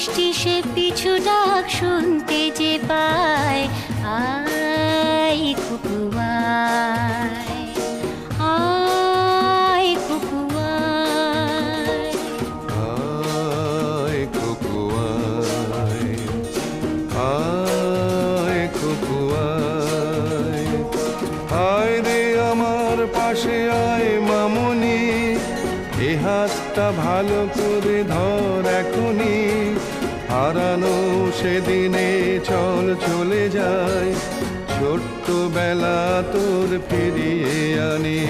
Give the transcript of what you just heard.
মিষ্টি সে পিছু ডাক শুনতে যে পায়, আয় কুকু আয়, আয় কুকু আয়। আয় কুকু আয়, আয় কুকু আয়, আয় রে আমার পাশে আয় মামুনি, এ হাতটা ভালো করে ধর এখনি, হারানো সেদিনে চল চলে যায়, ছোট্ট বেলা তোর ফিরিয়ে আনি।